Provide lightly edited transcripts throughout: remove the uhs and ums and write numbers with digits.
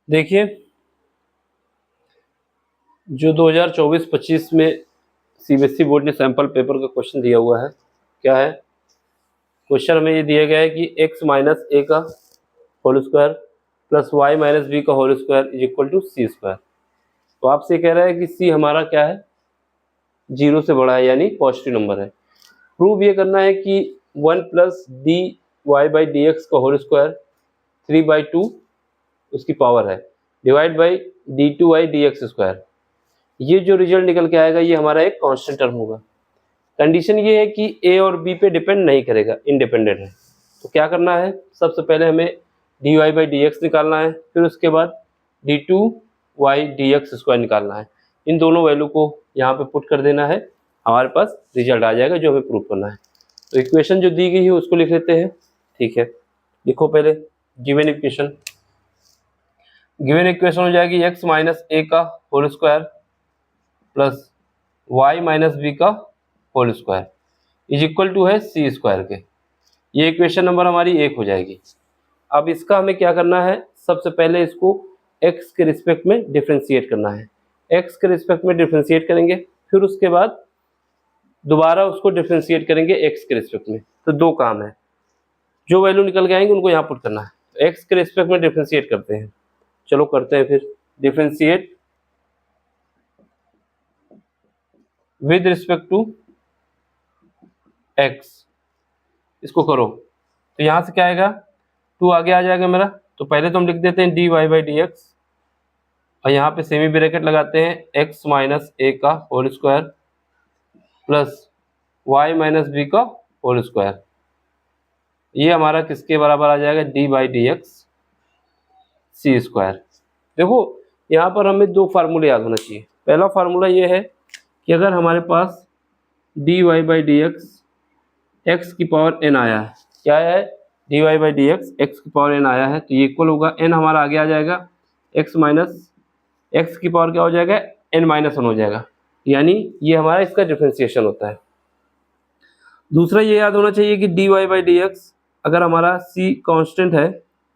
देखिए, जो 2024-25 में सीबीएसई बोर्ड ने सैंपल पेपर का क्वेश्चन दिया हुआ है, क्या है क्वेश्चन हमें ये दिया गया है कि x माइनस ए का whole square plus Y minus B का whole square is equal to c square. तो आपसे कह रहा है कि सी हमारा क्या है, 0 से बड़ा है, यानी पॉजिटिव नंबर है। प्रूव ये करना है कि 1 plus D Y by D X का होल स्क्वायर 3/2 उसकी पावर है divide by D two Y D X square. ये जो रिजल्ट निकल के आएगा ये हमारा एक कांस्टेंट टर्म होगा। कंडीशन ये है कि ए और बी पे डिपेंड नहीं करेगा, इंडिपेंडेंट है। तो क्या करना है, सबसे पहले हमें D Y by D X निकालना है, फिर उसके बाद D two Y D X square निकालना है। इन दोनों वैल्यू को यहाँ पे पुट कर देना है, हमारे पास रिजल्ट आ जाएगा जो हमें प्रूव करना है। तो इक्वेशन जो दी गई है उसको लिख लेते हैं। ठीक है, लिखो पहले गिवन इक्वेशन। गिवन इक्वेशन हो जाएगी x माइनस ए का whole square plus Y minus B का whole square is equal to है सी स्क्वायर के। ये इक्वेशन नंबर हमारी 1 हो जाएगी। अब इसका हमें क्या करना है, सबसे पहले इसको x के रिस्पेक्ट में डिफ्रेंशिएट करना है। x के रिस्पेक्ट में डिफ्रेंशिएट करेंगे, फिर उसके बाद दोबारा उसको डिफ्रेंशिएट करेंगे x के रिस्पेक्ट में। तो दो काम है, जो वैल्यू निकल के आएंगे उनको यहाँ पुट करना है। तो x के रिस्पेक्ट में डिफ्रेंशिएट करते हैं, चलो करते हैं। फिर differentiate with respect to x, इसको करो तो यहाँ से क्या आएगा, 2 आगे आ जाएगा मेरा। तो पहले तो हम लिख देते हैं D Y by D X, और यहाँ पे सेमी ब्रैकेट लगाते हैं x माइनस ए का whole square plus Y minus B का होल स्क्वायर। ये हमारा किसके बराबर आ जाएगा, D by D X C square. देखो यहाँ पर हमें दो फार्मूले याद होना चाहिए। पहला फार्मूला ये है कि अगर हमारे पास d Y by D x x की पावर एन आया है, क्या है, d Y by D x x की पावर एन आया है, तो ये इक्वल होगा एन हमारा आगे आ जाएगा, एक्स माइनस एक्स की पावर क्या हो जाएगा, एन माइनस 1 हो जाएगा, यानी ये हमारा इसका डिफ्रेंसिएशन होता है। दूसरा ये याद होना चाहिए कि D Y by D X अगर हमारा सी कांस्टेंट है,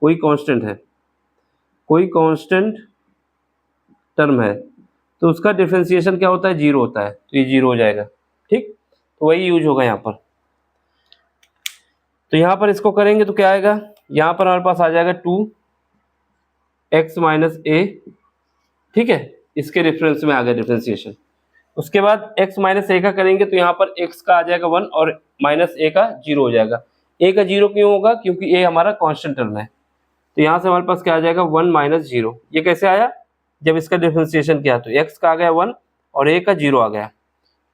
कोई कांस्टेंट है, कोई कांस्टेंट टर्म है, तो उसका डिफ्रेंसिएशन क्या होता है, 0 होता है, तो ये 0 हो जाएगा। ठीक, तो वही यूज होगा यहाँ पर। तो यहाँ पर इसको करेंगे तो क्या आएगा, यहाँ पर हमारे पास आ जाएगा 2x माइनस ए। ठीक है, इसके रेफरेंस में आ गया डिफ्रेंसिएशन। उसके बाद x माइनस ए का करेंगे तो यहाँ पर x का आ जाएगा 1 और माइनस ए का 0 हो जाएगा। a का 0 क्यों होगा, क्योंकि a हमारा कांस्टेंट टर्म है। तो यहाँ से हमारे पास क्या आ जाएगा, 1 माइनस 0। ये कैसे आया, जब इसका डिफ्रेंसिएशन किया तो x का आ गया 1 और a का 0 आ गया।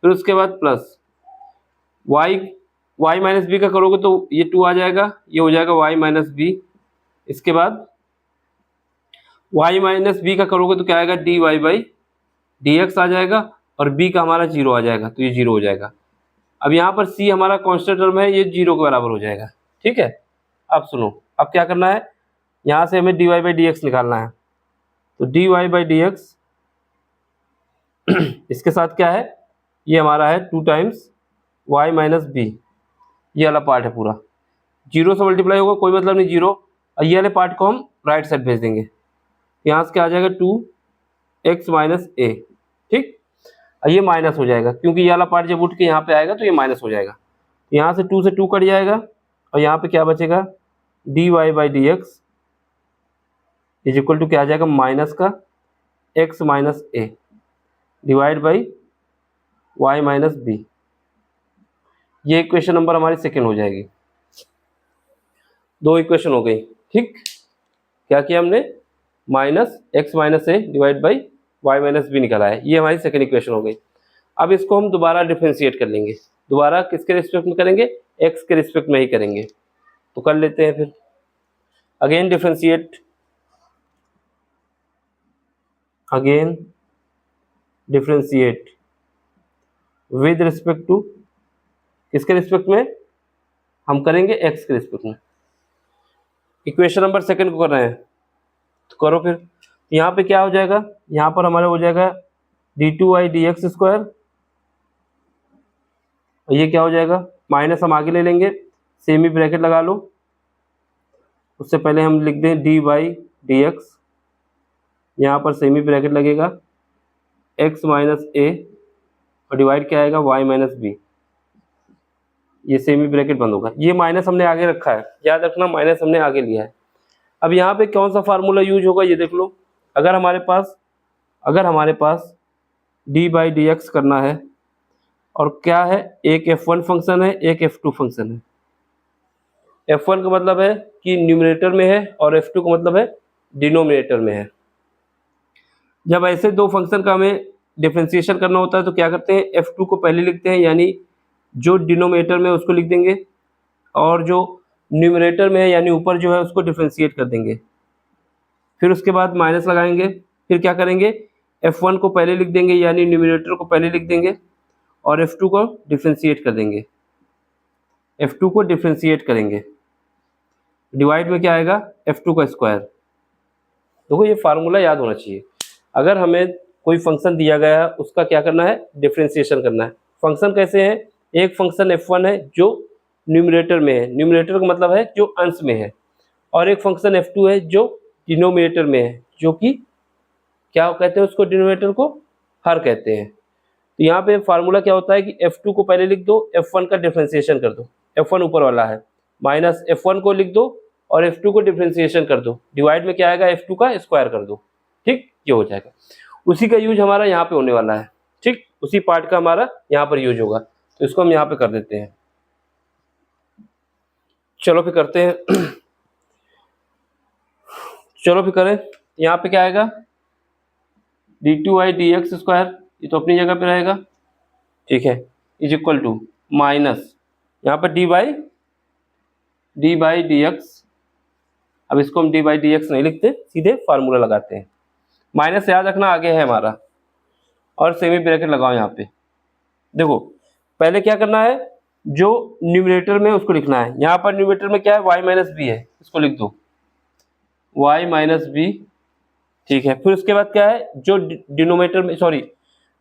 फिर उसके बाद प्लस y माइनस बी का करोगे तो ये 2 आ जाएगा, ये हो जाएगा y माइनस बी। इसके बाद y माइनस बी का करोगे तो क्या आएगा, d Y by D x आ जाएगा, और b का हमारा 0 आ जाएगा, तो ये 0 हो जाएगा। अब यहाँ पर c हमारा कांस्टेंट टर्म है, ये 0 के बराबर हो जाएगा। ठीक है, अब सुनो, अब क्या करना है, यहाँ से हमें D Y by D X निकालना है। तो D Y by D X इसके साथ क्या है, ये हमारा है 2 टाइम्स y माइनस बी, ये वाला पार्ट है पूरा, 0 से मल्टीप्लाई होगा, कोई मतलब नहीं 0, और ये वाले पार्ट को हम राइट साइड भेज देंगे। यहाँ से क्या आ जाएगा, 2x माइनस ए। ठीक, और ये माइनस हो जाएगा, क्योंकि ये वाला पार्ट जब उठ के यहाँ पे आएगा तो ये माइनस हो जाएगा। यहाँ से 2 से 2 कट जाएगा, और यहाँ पे क्या बचेगा, D Y by D X is equal to क्या आ जाएगा, माइनस का x minus A divide by Y minus B. ये इक्वेशन नंबर हमारी सेकेंड हो जाएगी। दो इक्वेशन हो गई। ठीक, क्या किया हमने, minus X minus A divide by Y minus B निकाला है, ये हमारी सेकेंड इक्वेशन हो गई। अब इसको हम दोबारा डिफ्रेंशिएट कर लेंगे। दोबारा किसके रिस्पेक्ट में करेंगे, एक्स के रिस्पेक्ट में ही करेंगे। तो कर लेते हैं फिर, again differentiate, again differentiate with respect to, किसके रिस्पेक्ट में, हम करेंगे एक्स के रिस्पेक्ट में। इक्वेशन नंबर सेकंड को कर रहे हैं, तो करो फिर। यहाँ पे क्या हो जाएगा, यहाँ पर हमारा हो जाएगा D two Y D X square, और ये क्या हो जाएगा, माइनस हम आगे ले लेंगे, सेमी ब्रैकेट लगा लो। उससे पहले हम लिख दें डी वाई डी एक्स यहाँ पर सेमी ब्रैकेट लगेगा x माइनस ए और डिवाइड क्या आएगा y माइनस बी, ये सेमी ब्रैकेट बंद होगा। ये माइनस हमने आगे रखा है, याद रखना माइनस हमने आगे लिया है। अब यहाँ पे कौन सा फार्मूला यूज होगा ये देख लो। अगर हमारे पास डी बाई डी एक्स करना है और क्या है, एक f1 फंक्शन है एक f2 फंक्शन है। f1 का मतलब है कि न्यूमरेटर में है और f2 का मतलब है डिनोमिनेटर में है। जब ऐसे दो फंक्शन का हमें डिफरेंशिएशन करना होता है तो क्या करते हैं, f2 को पहले लिखते हैं, यानी जो डिनोमिनेटर में है उसको लिख देंगे और जो न्यूमरेटर में है यानी ऊपर जो है उसको डिफरेंशिएट कर देंगे। फिर उसके बाद माइनस लगाएंगे, फिर क्या करेंगे, f1 को पहले लिख देंगे यानी न्यूमरेटर को पहले लिख देंगे और f2 को डिफरेंशिएट कर देंगे, f2 को डिफरेंशिएट करेंगे। डिवाइड में क्या आएगा, f2 का स्क्वायर। देखो ये फार्मूला याद होना चाहिए। अगर हमें कोई फंक्शन दिया गया है उसका क्या करना है, डिफरेंशिएशन करना है। फंक्शन कैसे है, एक फंक्शन f1 है जो न्यूमरेटर में है, न्यूमरेटर का मतलब है जो अंश में है, और एक फंक्शन f2 है जो डिनोमिनेटर में है, जो कि क्या कहते हैं उसको, डिनोमिनेटर को हर कहते हैं। तो यहाँ पे फार्मूला क्या होता है कि f2 को पहले लिख दो, f1 का डिफरेंशिएशन कर दो, f1 ऊपर वाला है, माइनस f1 को लिख दो और f2 को डिफरेंशिएशन कर दो, डिवाइड में क्या आएगा, f2 का स्क्वायर कर दो। ठीक, ये हो जाएगा। उसी का यूज हमारा यहाँ पे होने वाला है। ठीक, उसी पार्ट का हमारा यहाँ पर यूज होगा, तो इसको हम यहाँ पे कर देते हैं। चलो फिर करते हैं चलो फिर करें। यहाँ पे क्या आएगा, d2y/dx², ये तो अपनी जगह पे रहेगा, ठीक है, इज इक्वल टू माइनस यहाँ पर d/dx। अब इसको हम d/dx नहीं लिखते, सीधे फार्मूला लगाते हैं। माइनस याद रखना आगे है हमारा, और सेमी ब्रैकेट लगाओ यहाँ पे। देखो पहले क्या करना है, जो न्यूमरेटर में उसको लिखना है। यहाँ पर न्यूमरेटर में क्या है, y माइनस बी है, इसको लिख दो y माइनस बी, ठीक है। फिर उसके बाद क्या है, जो डिनोमिनेटर में, सॉरी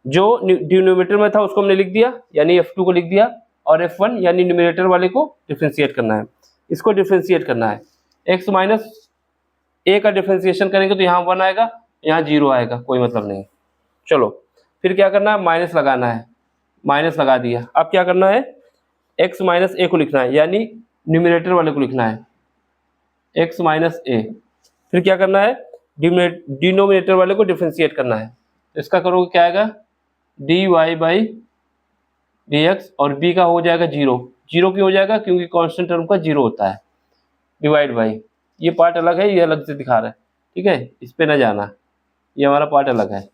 जो डिनोमिनेटर में था उसको हमने लिख दिया, यानी f2 को लिख दिया, और f1 यानी न्यूमरेटर वाले को डिफरेंशिएट करना है। इसको डिफरेंशिएट करना है, x माइनस ए का डिफरेंशिएशन करेंगे तो यहाँ 1 आएगा, यहाँ 0 आएगा, कोई मतलब नहीं। चलो फिर क्या करना है, माइनस लगाना है, माइनस लगा दिया। अब क्या करना है, x माइनस ए को लिखना है, यानी न्यूमरेटर वाले को लिखना है, x माइनस ए। फिर क्या करना है, डिनोमिनेटर वाले को डिफरेंशिएट करना है। इसका करोगे क्या आएगा, dy/dx, और b का हो जाएगा 0। 0 क्यों हो जाएगा, क्योंकि कांस्टेंट टर्म का 0 होता है। डिवाइड बाई, ये पार्ट अलग है, ये अलग से दिखा रहा है, ठीक है, इस पे ना जाना, ये हमारा पार्ट अलग है।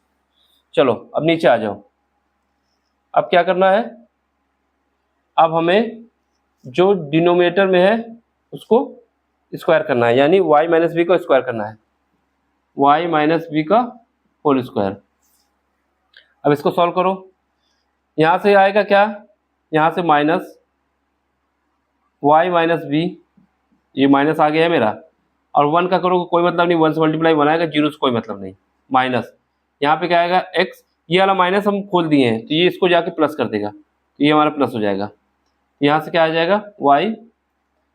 चलो अब नीचे आ जाओ। अब क्या करना है, अब हमें जो डिनोमिनेटर में है उसको स्क्वायर करना है, यानी y माइनस बी को स्क्वायर करना है, y माइनस बी का होल स्क्वायर। अब इसको सॉल्व करो, यहाँ से आएगा क्या, यहाँ से माइनस y माइनस बी, ये माइनस आ गया है मेरा, और 1 का करोगे कोई मतलब नहीं, 1 से मल्टीप्लाई 1 आएगा, 0 से कोई मतलब नहीं, माइनस यहाँ पे क्या आएगा x, ये वाला माइनस हम खोल दिए हैं तो ये इसको जाके प्लस कर देगा, तो ये हमारा प्लस हो जाएगा। यहाँ से क्या आ जाएगा y,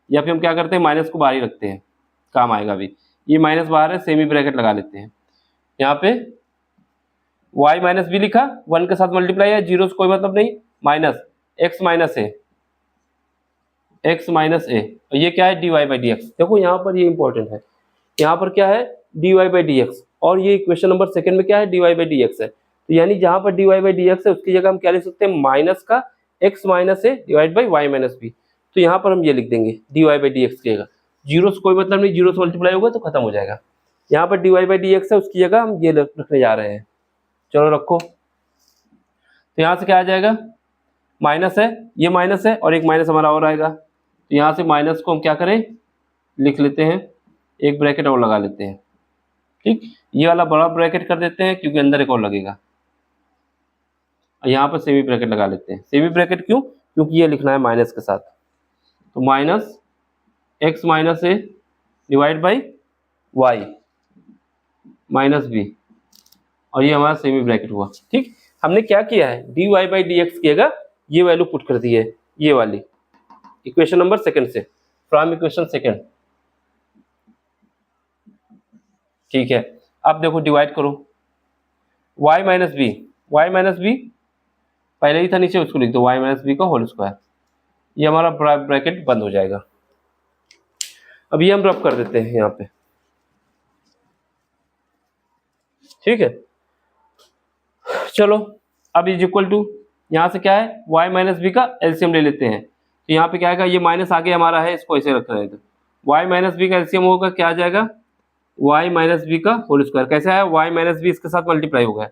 या फिर हम क्या करते हैं, माइनस को बाहर ही रखते हैं, काम आएगा अभी। ये माइनस बाहर है, सेमी ब्रैकेट लगा लेते हैं। यहाँ पे y माइनस बी लिखा, 1 के साथ मल्टीप्लाई है, 0 से कोई मतलब नहीं, माइनस x माइनस ए, x माइनस ए, और ये क्या है, dy/dx। देखो यहाँ पर ये इंपॉर्टेंट है, यहाँ पर क्या है, dy/dx, और ये इक्वेशन नंबर सेकंड में क्या है, dy/dx है। तो यानी जहाँ पर dy/dx है उसकी जगह हम क्या लिख सकते हैं, माइनस का x minus A divide by y minus B. तो यहाँ पर हम ये लिख देंगे dy/dx की जगह, 0 से कोई मतलब नहीं, 0 से मल्टीप्लाई होगा तो खत्म हो जाएगा। यहाँ पर dy/dx है, उसकी जगह हम ये रखने जा रहे हैं। चलो रखो, तो यहाँ से क्या आ जाएगा, माइनस है, ये माइनस है, और एक माइनस हमारा और आएगा। तो यहाँ से माइनस को हम क्या करें, लिख लेते हैं, एक ब्रैकेट और लगा लेते हैं, ठीक, ये वाला बड़ा ब्रैकेट कर देते हैं क्योंकि अंदर एक और लगेगा। यहाँ पर सेमी ब्रैकेट लगा लेते हैं। सेमी ब्रैकेट क्यों, क्योंकि ये लिखना है माइनस के साथ, तो minus x minus A divide by y minus B, और ये हमारा सेमी ब्रैकेट हुआ। ठीक, हमने क्या किया है, dy/dx की जगह ये वैल्यू पुट कर दी है, ये वाली इक्वेशन नंबर सेकंड से, फ्रॉम इक्वेशन सेकंड, ठीक है। अब देखो डिवाइड करो, y minus B, Y minus B पहले ही था नीचे, उसको लिख दो y माइनस बी का होल स्क्वायर। ये हमारा ब्रैकेट बंद हो जाएगा। अब ये हम रब कर देते हैं यहाँ पे, ठीक है। चलो अब इज इक्वल टू, यहाँ से क्या है y माइनस बी का एलसीएम ले लेते हैं। तो यहाँ पे क्या आएगा, ये माइनस आगे हमारा है, इसको ऐसे रख रहे हैं। तो y माइनस बी का एलसीएम होगा, क्या आ जाएगा, y माइनस बी का होल स्क्वायर। कैसे आया, y माइनस बी इसके साथ मल्टीप्लाई होगा,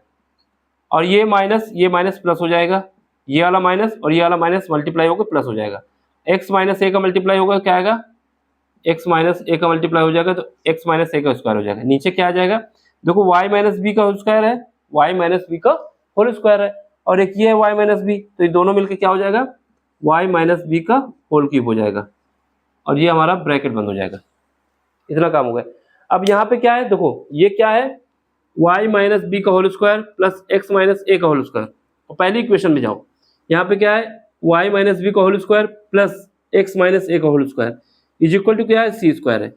और ये माइनस प्लस हो जाएगा, ये वाला माइनस और ये वाला माइनस मल्टीप्लाई होकर प्लस हो जाएगा। x माइनस ए का मल्टीप्लाई होगा, क्या आएगा, x माइनस ए का मल्टीप्लाई हो जाएगा, तो x माइनस ए का स्क्वायर हो जाएगा। नीचे क्या आ जाएगा, देखो y माइनस बी का होल स्क्वायर है, y माइनस बी का होल स्क्वायर है, और एक ये है y माइनस बी, तो ये दोनों मिलकर क्या हो जाएगा, y माइनस बी का होल क्यूब हो जाएगा, और ये हमारा ब्रैकेट बंद हो जाएगा। इतना काम हो गया। अब यहाँ पे क्या है, देखो ये क्या है, y माइनस बी का whole square plus x minus ए का होल स्क्वायर। और पहली इक्वेशन में जाओ, यहाँ पे क्या है, y माइनस बी का whole square plus x minus ए का whole square is equal to क्या है, सी स्क्वायर है।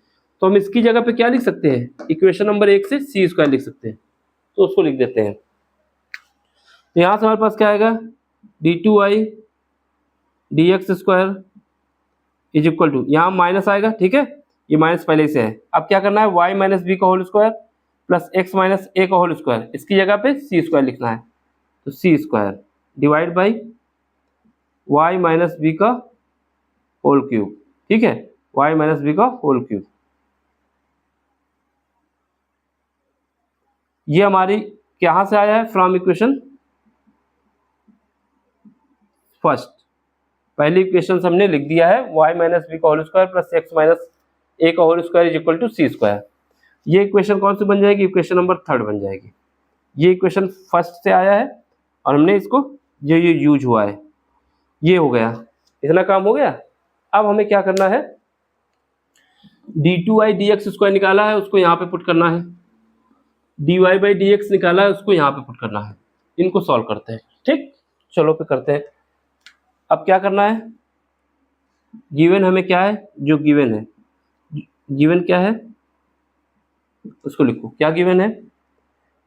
तो हम इसकी जगह पे क्या लिख सकते हैं, इक्वेशन नंबर 1 से सी स्क्वायर लिख सकते हैं, तो उसको लिख देते हैं। तो यहाँ से हमारे पास क्या आएगा, d2y dx square is equal to, यहाँ माइनस आएगा, ठीक है, ये माइनस पहले से है। अब क्या करना है, y माइनस बी का whole square plus x minus ए का होल स्क्वायर, इसकी जगह पे सी स्क्वायर लिखना है, तो c square divide by y minus B का होल क्यूब, ठीक है, y माइनस बी का होल क्यूब। ये हमारी कहाँ से आया है, फ्रॉम इक्वेशन फर्स्ट। पहली इक्वेशन हमने लिख दिया है, y माइनस बी का whole square plus x minus ए का whole square is equal to c square. ये इक्वेशन कौन सी बन जाएगी, इक्वेशन नंबर 3 बन जाएगी। ये इक्वेशन फर्स्ट से आया है और हमने इसको ये यूज हुआ है, ये हो गया, इतना काम हो गया। अब हमें क्या करना है, d2y dx स्क्वायर निकाला है, उसको यहाँ पे पुट करना है, dy बाई dx निकाला है, उसको यहाँ पे पुट करना है। इनको सॉल्व करते हैं, ठीक, चलो पे करते हैं। अब क्या करना है, गिवन हमें क्या है, जो गिवन है, गिवन क्या है उसको लिखो, क्या गिवन है,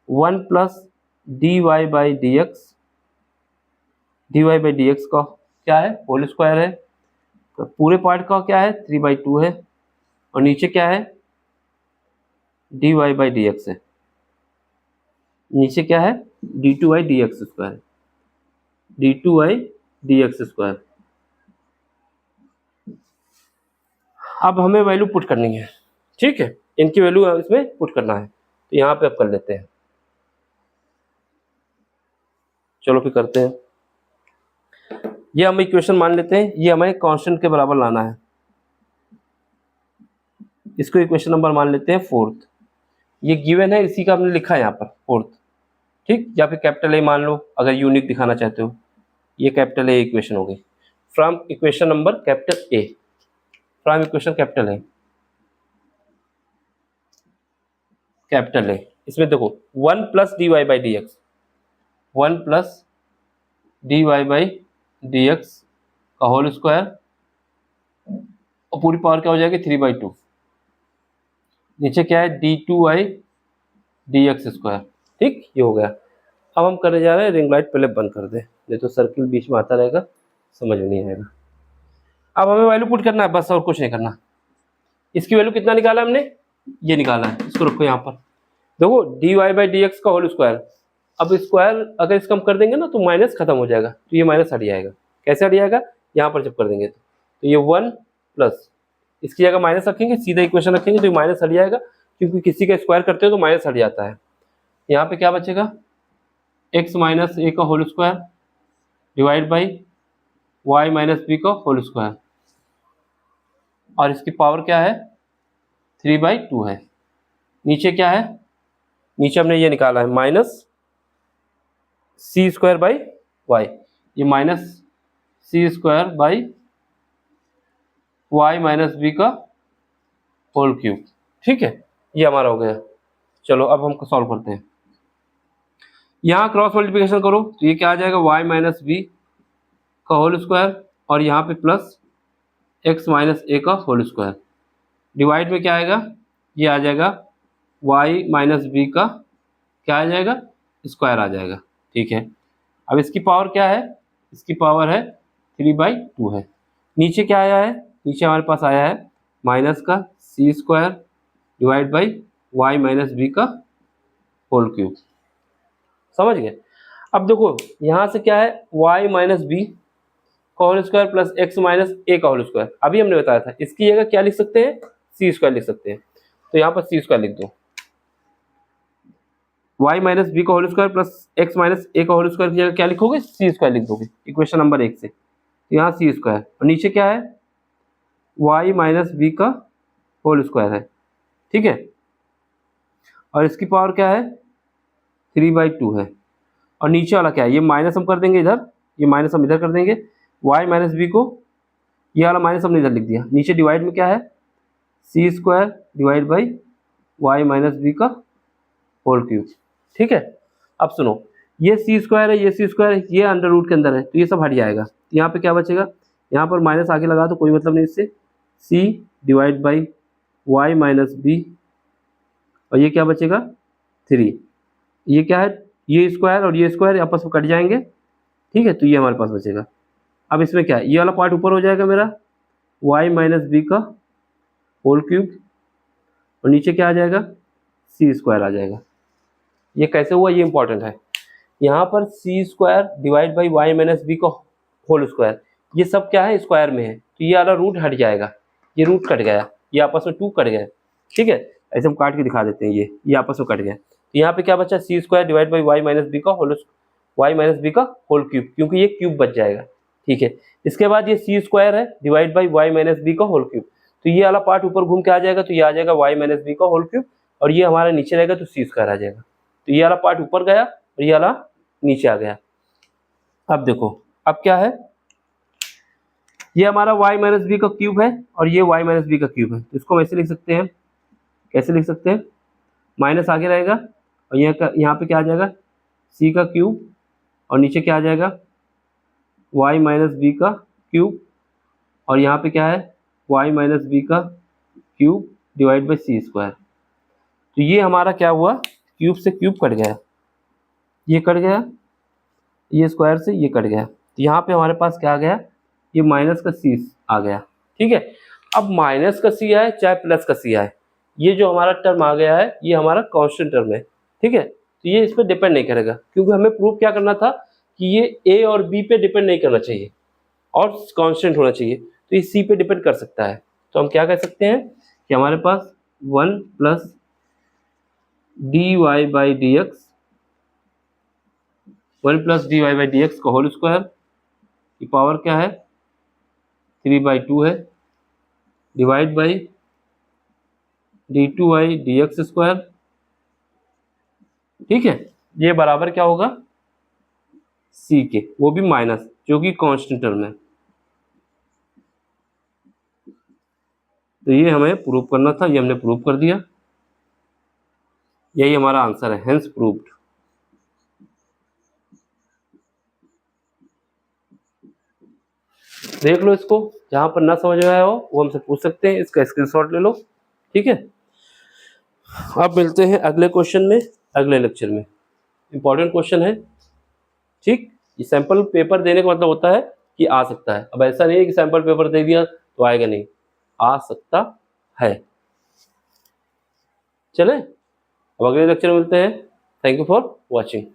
1 plus dy by dx, dy by dx का क्या है, होल स्क्वायर है, तो पूरे पार्ट का क्या है 3/2 है, और नीचे क्या है dy बाई dx है, नीचे क्या है d2y dx square, d2y dx square. अब हमें वैल्यू पुट करनी है, ठीक है, इनकी वैल्यू इसमें पुट करना है, तो यहाँ पे अब कर लेते हैं। चलो फिर करते हैं। ये हम इक्वेशन मान लेते हैं, ये हमें कांस्टेंट के बराबर लाना है, इसको इक्वेशन नंबर मान लेते हैं 4th। ये गिवन है, इसी का हमने लिखा है यहाँ पर 4th, ठीक, या फिर कैपिटल ए मान लो अगर यूनिक दिखाना चाहते हो। ये कैपिटल ए इक्वेशन हो गई, from equation number capital A, from equation capital A, capital A. इसमें देखो 1 plus dy by D X, 1 plus dy by D X का होल स्क्वायर, और पूरी पावर क्या हो जाएगी 3/2, नीचे क्या है d2y dx स्क्वायर, ठीक, ये हो गया। अब हम करने जा रहे हैं, रिंग लाइट पहले बंद कर दे, नहीं तो सर्किल बीच में आता रहेगा, समझ में नहीं आएगा। अब हमें वैल्यू पुट करना है बस, और कुछ नहीं करना। इसकी वैल्यू कितना निकाला हमने, ये निकाला है, इसको रखो यहाँ पर। देखो dy बाई डी एक्स का होल स्क्वायर, अब स्क्वायर अगर इसका हम कर देंगे ना तो माइनस खत्म हो जाएगा, तो ये माइनस हट जाएगा। कैसे हट जाएगा, यहाँ पर जब कर देंगे तो ये 1 प्लस, इसकी जगह माइनस रखेंगे, सीधा इक्वेशन रखेंगे तो ये माइनस हट जाएगा, क्योंकि किसी का स्क्वायर करते हो तो माइनस हट जाता है। यहाँ पे क्या बचेगा, x माइनस ए का whole square divide by y minus B का होल स्क्वायर, और इसकी पावर क्या है 3/2 है। नीचे क्या है, नीचे हमने ये निकाला है minus c square by y, ये minus c square by Y minus B का होल क्यूब, ठीक है, ये हमारा हो गया। चलो अब हम सॉल्व करते हैं। यहाँ क्रॉस मल्टीप्लिकेशन करो तो ये क्या आ जाएगा, y माइनस बी का होल स्क्वायर, और यहाँ पे प्लस x माइनस ए का होल स्क्वायर, डिवाइड में क्या आएगा, ये आ जाएगा वाई माइनस बी का क्या आ जाएगा, स्क्वायर आ जाएगा। ठीक है, अब इसकी पावर क्या है, इसकी पावर है 3/2 है। नीचे क्या आया है, नीचे हमारे पास आया है माइनस का c square divide by Y minus B का होल क्यूब। समझ गए। अब देखो यहाँ से क्या है, वाई माइनस बी का whole square plus x minus ए का होल स्क्वायर। अभी हमने बताया था इसकी जगह क्या लिख सकते हैं, सी स्क्वायर लिख सकते हैं। तो यहाँ पर सी स्क्वायर लिख दो, वाई माइनस बी का whole square plus x minus ए का होल स्क्वायर की जगह क्या लिखोगे, सी स्क्वायर लिख दोगे इक्वेशन नंबर 1 से। तो यहाँ सी स्क्वायर और नीचे क्या है, वाई माइनस बी का होल स्क्वायर है। ठीक है, और इसकी पावर क्या है 3/2 है। और नीचे वाला क्या है, ये माइनस हम कर देंगे इधर, ये माइनस हम इधर कर देंगे। वाई माइनस बी को ये वाला माइनस हमने इधर लिख दिया। नीचे डिवाइड में क्या है, c square divide by Y minus B का होल क्यूब। ठीक है, अब सुनो, ये सी स्क्वायर है, ये सी स्क्वायर है, ये अंडर रूट के अंदर है, तो ये सब हट जाएगा। तो यहाँ पे क्या बचेगा, यहाँ पर माइनस आगे लगा तो कोई मतलब नहीं इससे, c divide by Y minus B, और ये क्या बचेगा 3। ये क्या है, ये स्क्वायर और ये स्क्वायर आपस में कट जाएंगे। ठीक है, तो ये हमारे पास बचेगा। अब इसमें क्या है, ये वाला पार्ट ऊपर हो जाएगा मेरा, वाई माइनस बी का होल क्यूब, और नीचे क्या आ जाएगा, सी स्क्वायर आ जाएगा। ये कैसे हुआ, ये इंपॉर्टेंट है। यहाँ पर c square divide by Y minus B का होल स्क्वायर, ये सब क्या है, स्क्वायर में है, तो ये वाला रूट हट जाएगा, ये रूट कट गया, ये आपस में 2 कट गए। ठीक है, ऐसे हम काट के दिखा देते हैं, ये आपस में कट गए। तो यहाँ पे क्या बचा, c square divide by Y minus B का होल क्यूब, क्योंकि ये क्यूब बच जाएगा। ठीक है, इसके बाद ये सी स्क्वायर है divide by Y minus B का होल क्यूब, तो ये वाला पार्ट ऊपर घूम के आ जाएगा, तो ये आ जाएगा वाई माइनस बी का होल क्यूब, और ये हमारा नीचे रहेगा तो सी स्क्वायर आ जाएगा। तो ये वाला पार्ट ऊपर गया और ये वाला नीचे आ गया। अब देखो, अब क्या है, ये हमारा y माइनस बी का क्यूब है और ये y माइनस बी का क्यूब है। तो इसको हम ऐसे लिख सकते हैं, कैसे लिख सकते हैं, माइनस आगे रहेगा और यहाँ पे क्या आ जाएगा, c का क्यूब, और नीचे क्या आ जाएगा, y माइनस बी का क्यूब, और यहाँ पे क्या है, y माइनस बी का cube divide by C square. तो ये हमारा क्या हुआ, क्यूब से क्यूब कट गया, ये कट गया, ये स्क्वायर से ये कट गया। तो यहाँ पे हमारे पास क्या आ गया, ये माइनस का सी आ गया। ठीक है, अब माइनस का सी आए चाहे प्लस का सी आए, ये जो हमारा टर्म आ गया है ये हमारा कांस्टेंट टर्म है। ठीक है, तो ये इस पर डिपेंड नहीं करेगा, क्योंकि हमें प्रूव क्या करना था कि ये ए और बी पे डिपेंड नहीं करना चाहिए और कांस्टेंट होना चाहिए, तो ये सी पे डिपेंड कर सकता है। तो हम क्या कह सकते हैं कि हमारे पास 1 plus D Y by D X, 1 plus D Y by D X का होल स्क्वायर की पावर क्या है 3/2 है, divide by d2y dx square. ठीक है, ये बराबर क्या होगा c के, वो भी माइनस, जो कि कांस्टेंट टर्म है। तो ये हमें प्रूव करना था, ये हमने प्रूव कर दिया, यही हमारा आंसर है, हेंस प्रूव्ड। देख लो इसको, जहां पर ना समझ में आया हो वो हमसे पूछ सकते हैं, इसका स्क्रीनशॉट ले लो। ठीक है, अब मिलते हैं अगले क्वेश्चन में, अगले लेक्चर में। इंपॉर्टेंट क्वेश्चन है। ठीक, ये सैंपल पेपर देने का मतलब होता है कि आ सकता है। अब ऐसा नहीं है कि सैंपल पेपर दे दिया तो आएगा नहीं, आ सकता है। चले, अब अगले लेक्चर में मिलते हैं। Thank you for watching.